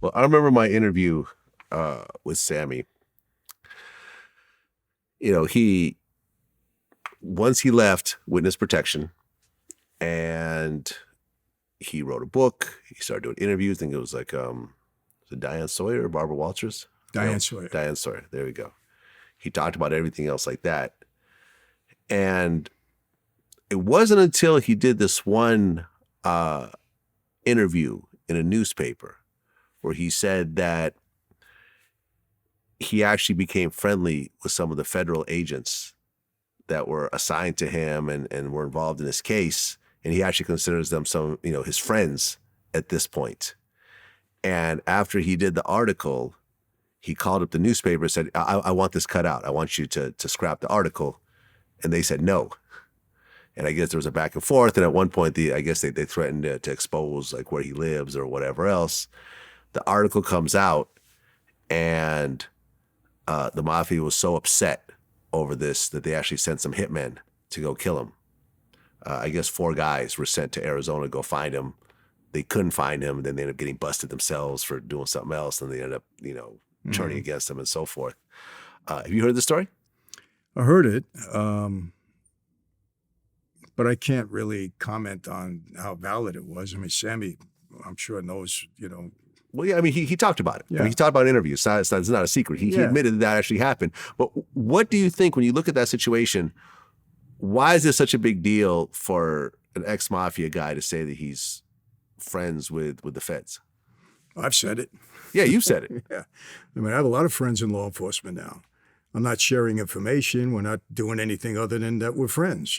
Well, I remember my interview with Sammy. Once he left witness protection and he wrote a book, he started doing interviews. I think it was like Diane Sawyer or Barbara Walters? Diane Sawyer. Diane Sawyer. There we go. He talked about everything else like that. And it wasn't until he did this one interview in a newspaper where he said that he actually became friendly with some of the federal agents that were assigned to him and were involved in this case. And he actually considers them his friends at this point. And after he did the article, he called up the newspaper and said, I want this cut out. I want you to scrap the article. And they said no. And I guess there was a back and forth. And at one point, I guess they threatened to expose like where he lives or whatever else. The article comes out, and the mafia was so upset over this that they actually sent some hitmen to go kill him. I guess 4 guys were sent to Arizona to go find him. They couldn't find him. And then they ended up getting busted themselves for doing something else. And they ended up, turning against him and so forth. Have you heard the story? I heard it. But I can't really comment on how valid it was. I mean, Sammy, I'm sure knows, Well, yeah, I mean, he talked about it. Yeah. I mean, he talked about it in interviews. It's not a secret. He admitted that actually happened. But what do you think when you look at that situation? Why is this such a big deal for an ex-mafia guy to say that he's friends with the feds? I've said it. Yeah, you've said it. Yeah. I mean, I have a lot of friends in law enforcement now. I'm not sharing information. We're not doing anything other than that we're friends,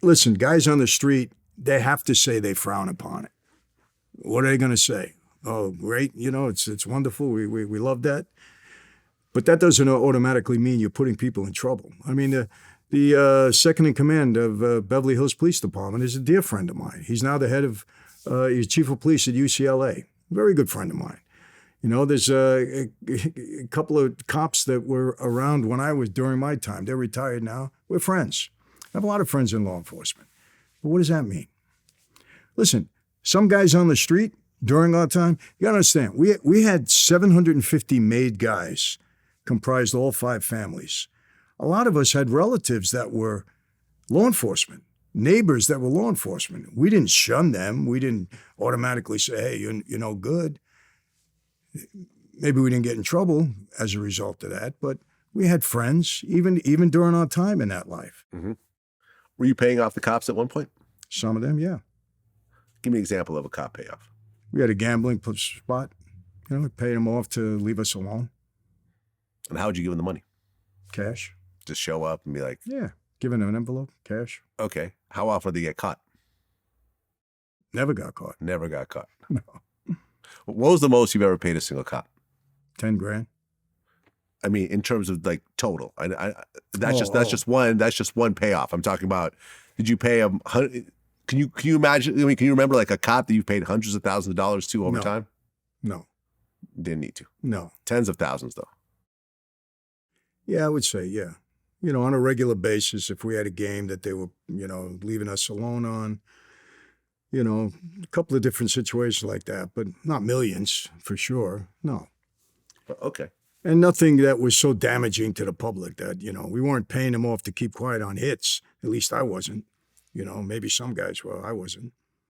Listen, guys on the street, they have to say they frown upon it. What are they going to say? Oh, great, it's wonderful. We love that. But that doesn't automatically mean you're putting people in trouble. I mean, the second in command of Beverly Hills Police Department is a dear friend of mine. He's now the head of, he's chief of police at UCLA. Very good friend of mine. There's a couple of cops that were around when I was during my time. They're retired now. We're friends. I have a lot of friends in law enforcement. But what does that mean? Listen, some guys on the street during our time, you gotta understand, we had 750 made guys, comprised all 5 families. A lot of us had relatives that were law enforcement, neighbors that were law enforcement. We didn't shun them. We didn't automatically say, hey, you're no good. Maybe we didn't get in trouble as a result of that, but we had friends even during our time in that life. Mm-hmm. Were you paying off the cops at one point? Some of them, yeah. Give me an example of a cop payoff. We had a gambling spot. We paid them off to leave us alone. And how would you give them the money? Cash. Just show up and be like... Yeah, giving them an envelope, cash. Okay. How often did they get caught? Never got caught. Never got caught. No. What was the most you've ever paid a single cop? $10,000. I mean, in terms of like total, that's just one payoff. I'm talking about. Did you pay them? Can you imagine? I mean, can you remember like a cop that you've paid hundreds of thousands of dollars to over time? No. Didn't need to. No. Tens of thousands though. Yeah, I would say yeah. On a regular basis, if we had a game that they were leaving us alone on. A couple of different situations like that, but not millions for sure. No. Okay. And nothing that was so damaging to the public that, we weren't paying them off to keep quiet on hits. At least I wasn't. Maybe some guys were. I wasn't.